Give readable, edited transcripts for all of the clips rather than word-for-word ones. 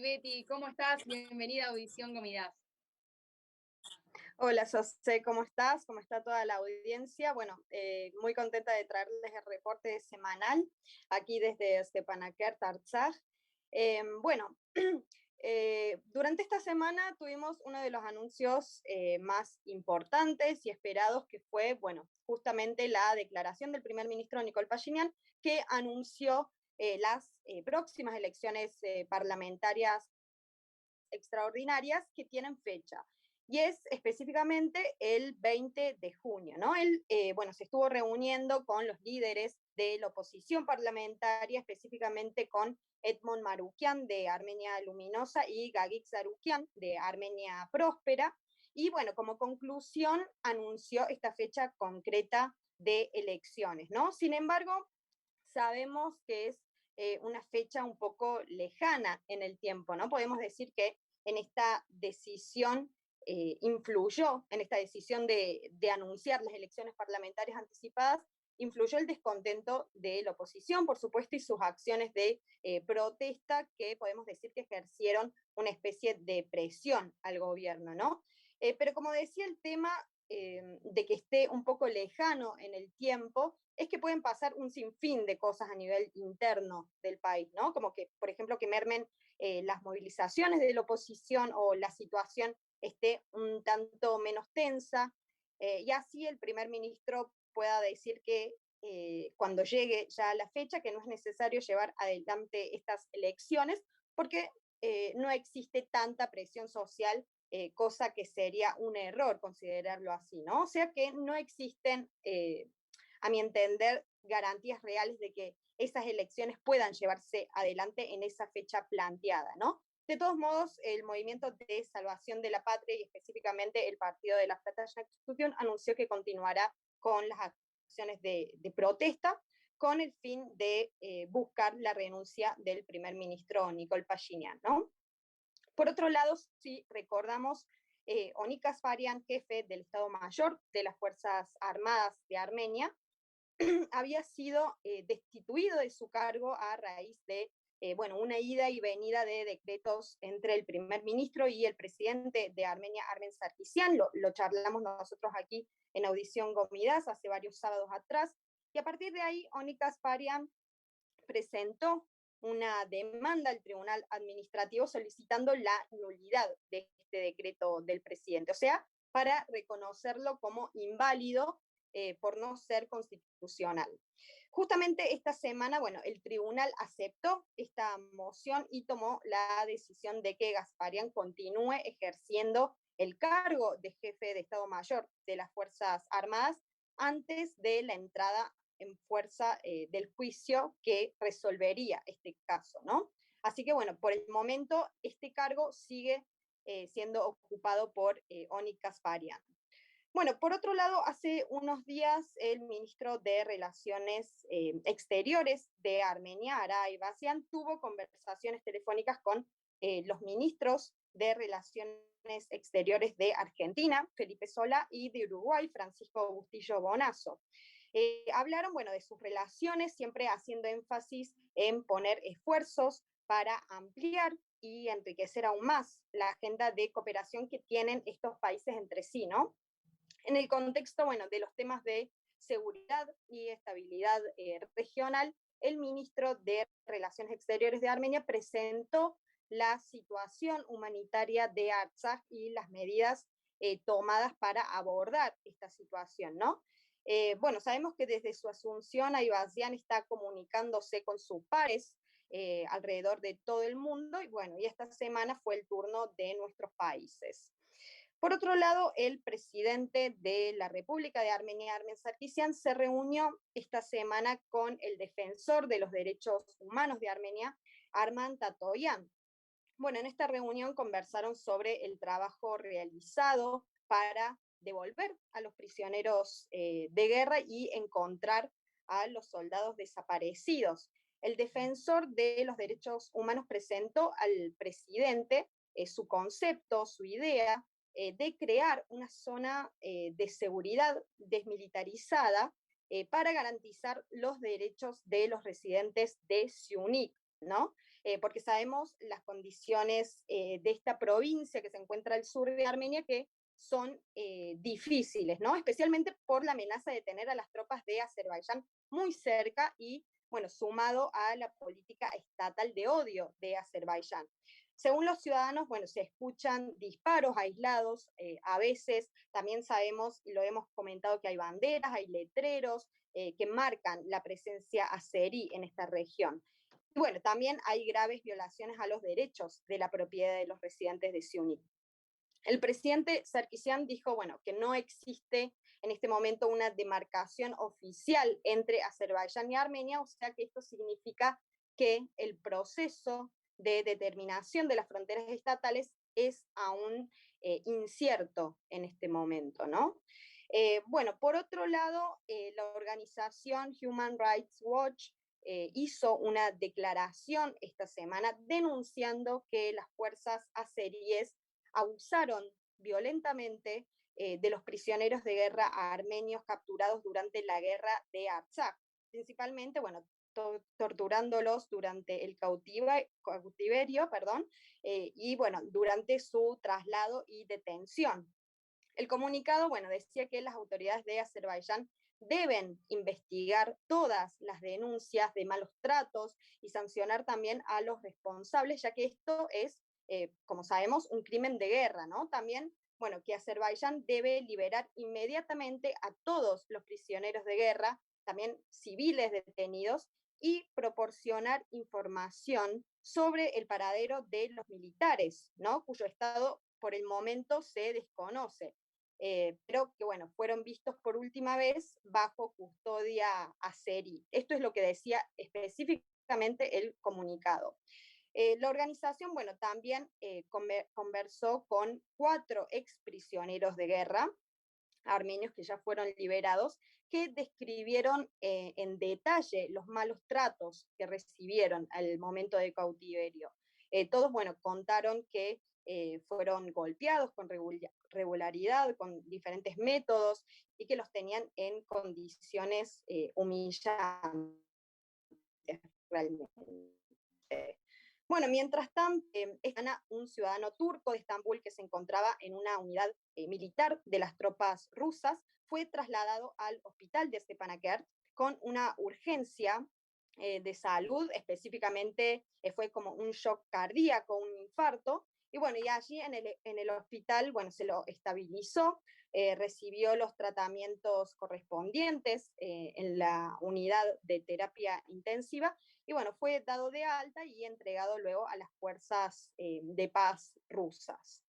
Betty, ¿cómo estás? Bienvenida a Audición Comidas. Hola, José, ¿cómo estás? ¿Cómo está toda la audiencia? Bueno, muy contenta de traerles el reporte semanal aquí desde Stepanakert, Artsaj. Bueno, durante esta semana tuvimos uno de los anuncios más importantes y esperados, que fue, bueno, justamente la declaración del primer ministro Nikol Pashinyan, que anunció las próximas elecciones parlamentarias extraordinarias que tienen fecha. Y es específicamente el 20 de junio, ¿no? Él, bueno, se estuvo reuniendo con los líderes de la oposición parlamentaria, específicamente con Edmond Marukian de Armenia Luminosa y Gagik Zarukian de Armenia Próspera. Y bueno, como conclusión anunció esta fecha concreta de elecciones, ¿no? Sin embargo, sabemos que es una fecha un poco lejana en el tiempo, ¿no? Podemos decir que en esta decisión influyó, en esta decisión de anunciar las elecciones parlamentarias anticipadas, influyó el descontento de la oposición, por supuesto, y sus acciones de protesta, que podemos decir que ejercieron una especie de presión al gobierno, ¿no? Pero como decía, el tema de que esté un poco lejano en el tiempo es que pueden pasar un sinfín de cosas a nivel interno del país, ¿no? Como que, por ejemplo, que mermen las movilizaciones de la oposición o la situación esté un tanto menos tensa, y así el primer ministro pueda decir que cuando llegue ya la fecha, que no es necesario llevar adelante estas elecciones, porque no existe tanta presión social, cosa que sería un error considerarlo así, ¿no? O sea que no existen, a mi entender, garantías reales de que esas elecciones puedan llevarse adelante en esa fecha planteada, ¿no? De todos modos, el Movimiento de Salvación de la Patria y específicamente el Partido de la Fraternidad Constitución anunció que continuará con las acciones de protesta con el fin de buscar la renuncia del primer ministro Nikol Pashinyan, ¿no? Por otro lado, si recordamos, Oni Kasparyan, jefe del Estado Mayor de las Fuerzas Armadas de Armenia, había sido destituido de su cargo a raíz de bueno, una ida y venida de decretos entre el primer ministro y el presidente de Armenia, Armen Sarkisian. Lo charlamos nosotros aquí en Audición Gomidas hace varios sábados atrás. Y a partir de ahí, Oni Kasparyan presentó una demanda al Tribunal Administrativo solicitando la nulidad de este decreto del presidente, o sea, para reconocerlo como inválido por no ser constitucional. Justamente esta semana, bueno, el tribunal aceptó esta moción y tomó la decisión de que Gasparian continúe ejerciendo el cargo de jefe de Estado Mayor de las Fuerzas Armadas antes de la entrada en fuerza del juicio que resolvería este caso, ¿no? Así que bueno, por el momento este cargo sigue siendo ocupado por Oni Kasparyan. Bueno, por otro lado, hace unos días el ministro de Relaciones Exteriores de Armenia, Ara Aybasyan, tuvo conversaciones telefónicas con los ministros de Relaciones Exteriores de Argentina, Felipe Solá, y de Uruguay, Francisco Bustillo Bonazo. Hablaron, bueno, de sus relaciones, siempre haciendo énfasis en poner esfuerzos para ampliar y enriquecer aún más la agenda de cooperación que tienen estos países entre sí, ¿no? En el contexto, bueno, de los temas de seguridad y estabilidad regional, el ministro de Relaciones Exteriores de Armenia presentó la situación humanitaria de Artsaj y las medidas tomadas para abordar esta situación, ¿no? Bueno, sabemos que desde su asunción Aybasyan está comunicándose con sus pares alrededor de todo el mundo y bueno, y esta semana fue el turno de nuestros países. Por otro lado, el presidente de la República de Armenia, Armen Sarkisian, se reunió esta semana con el defensor de los derechos humanos de Armenia, Arman Tatoyan. Bueno, en esta reunión conversaron sobre el trabajo realizado para devolver a los prisioneros de guerra y encontrar a los soldados desaparecidos. El defensor de los derechos humanos presentó al presidente su concepto, su idea de crear una zona de seguridad desmilitarizada para garantizar los derechos de los residentes de Siunik. ¿no? Porque sabemos las condiciones de esta provincia que se encuentra al sur de Armenia que son difíciles, ¿no? Especialmente por la amenaza de tener a las tropas de Azerbaiyán muy cerca y, bueno, sumado a la política estatal de odio de Azerbaiyán. Según los ciudadanos, bueno, se escuchan disparos aislados, a veces también sabemos, y lo hemos comentado, que hay banderas, hay letreros que marcan la presencia azerí en esta región. Y bueno, también hay graves violaciones a los derechos de la propiedad de los residentes de Siunik. El presidente Sarkisian dijo, bueno, que no existe en este momento una demarcación oficial entre Azerbaiyán y Armenia, o sea que esto significa que el proceso de determinación de las fronteras estatales es aún incierto en este momento, ¿no? Bueno, por otro lado, la organización Human Rights Watch hizo una declaración esta semana denunciando que las fuerzas azeríes abusaron violentamente de los prisioneros de guerra armenios capturados durante la guerra de Artsakh, principalmente, bueno, torturándolos durante el cautiverio, y bueno, durante su traslado y detención. El comunicado, bueno, decía que las autoridades de Azerbaiyán deben investigar todas las denuncias de malos tratos y sancionar también a los responsables, ya que esto es, como sabemos, un crimen de guerra, ¿no? También, bueno, que Azerbaiyán debe liberar inmediatamente a todos los prisioneros de guerra, también civiles detenidos, y proporcionar información sobre el paradero de los militares, ¿no? Cuyo estado por el momento se desconoce. Pero que bueno, fueron vistos por última vez bajo custodia azerí. Esto es lo que decía específicamente el comunicado. La organización, bueno, también conversó con 4 exprisioneros de guerra armenios que ya fueron liberados, que describieron en detalle los malos tratos que recibieron al momento de cautiverio. Todos, bueno, contaron que fueron golpeados con regularidad, con diferentes métodos, y que los tenían en condiciones humillantes realmente. Bueno, mientras tanto, un ciudadano turco de Estambul que se encontraba en una unidad militar de las tropas rusas fue trasladado al hospital de Stepanakert con una urgencia de salud, específicamente fue como un shock cardíaco, un infarto, y bueno, y allí en el hospital, bueno, se lo estabilizó, recibió los tratamientos correspondientes en la unidad de terapia intensiva, y bueno, fue dado de alta y entregado luego a las fuerzas de paz rusas.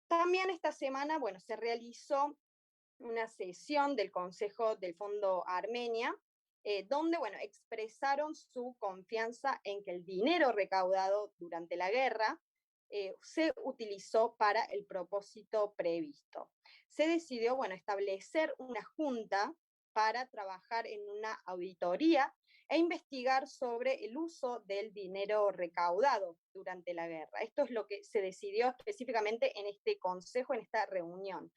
También esta semana, bueno, se realizó una sesión del Consejo del Fondo Armenia, donde, bueno, expresaron su confianza en que el dinero recaudado durante la guerra se utilizó para el propósito previsto. Se decidió, bueno, establecer una junta para trabajar en una auditoría e investigar sobre el uso del dinero recaudado durante la guerra. Esto es lo que se decidió específicamente en este consejo, en esta reunión.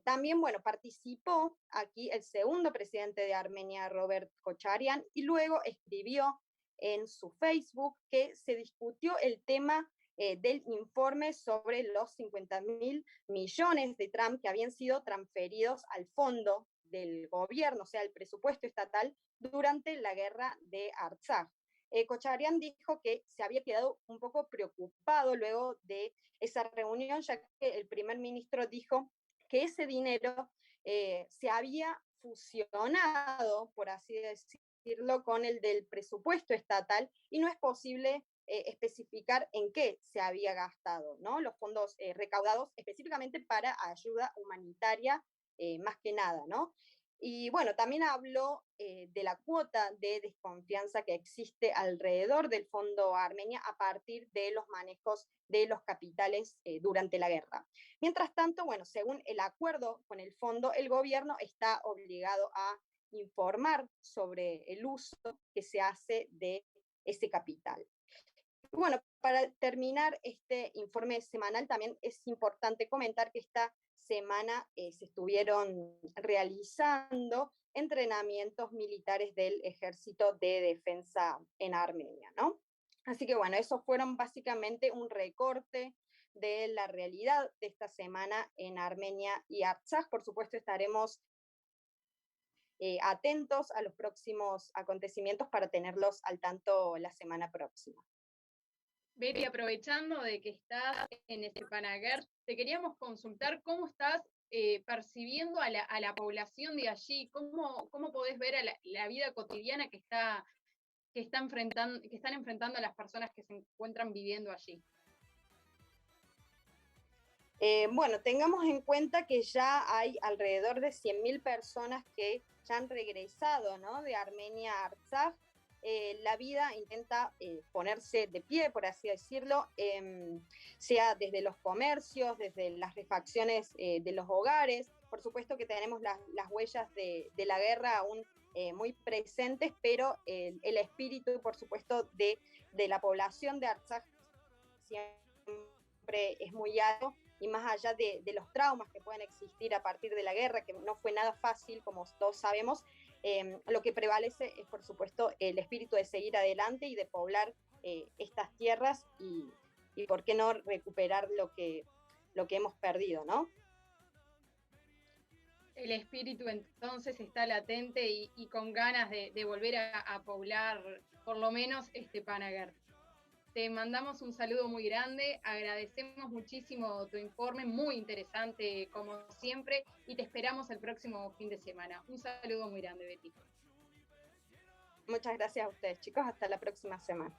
También, bueno, participó aquí el segundo presidente de Armenia, Robert Kocharian, y luego escribió en su Facebook que se discutió el tema del informe sobre los 50.000 millones de Trump que habían sido transferidos al fondo del gobierno, o sea, el presupuesto estatal, durante la guerra de Artsakh. Kocharian dijo que se había quedado un poco preocupado luego de esa reunión, ya que el primer ministro dijo que ese dinero se había fusionado, por así decirlo, con el del presupuesto estatal y no es posible especificar en qué se había gastado, ¿no? Los fondos recaudados específicamente para ayuda humanitaria, más que nada, ¿no? Y bueno, también habló de la cuota de desconfianza que existe alrededor del Fondo Armenia a partir de los manejos de los capitales durante la guerra. Mientras tanto, bueno, según el acuerdo con el fondo, el gobierno está obligado a informar sobre el uso que se hace de ese capital. Bueno, para terminar este informe semanal, también es importante comentar que esta semana se estuvieron realizando entrenamientos militares del Ejército de Defensa en Armenia, ¿no? Así que bueno, esos fueron básicamente un recorte de la realidad de esta semana en Armenia y Artsaj. Por supuesto, estaremos atentos a los próximos acontecimientos para tenerlos al tanto la semana próxima. Betty, aprovechando de que estás en Stepanakert, te queríamos consultar cómo estás percibiendo a la población de allí, cómo podés ver a la vida cotidiana que están enfrentando a las personas que se encuentran viviendo allí. Bueno, tengamos en cuenta que ya hay alrededor de 100.000 personas que ya han regresado, ¿no?, de Armenia a Artsaj. La vida intenta ponerse de pie, por así decirlo, sea desde los comercios, desde las refacciones de los hogares. Por supuesto que tenemos las huellas de la guerra aún muy presentes, pero el espíritu, por supuesto, de la población de Artsaj siempre es muy alto, y más allá de los traumas que pueden existir a partir de la guerra, que no fue nada fácil, como todos sabemos, lo que prevalece es, por supuesto, el espíritu de seguir adelante y de poblar estas tierras y por qué no recuperar lo que hemos perdido, ¿no? El espíritu entonces está latente y con ganas de volver a poblar por lo menos Stepanakert. Te mandamos un saludo muy grande, agradecemos muchísimo tu informe, muy interesante como siempre, y te esperamos el próximo fin de semana. Un saludo muy grande, Betty. Muchas gracias a ustedes, chicos. Hasta la próxima semana.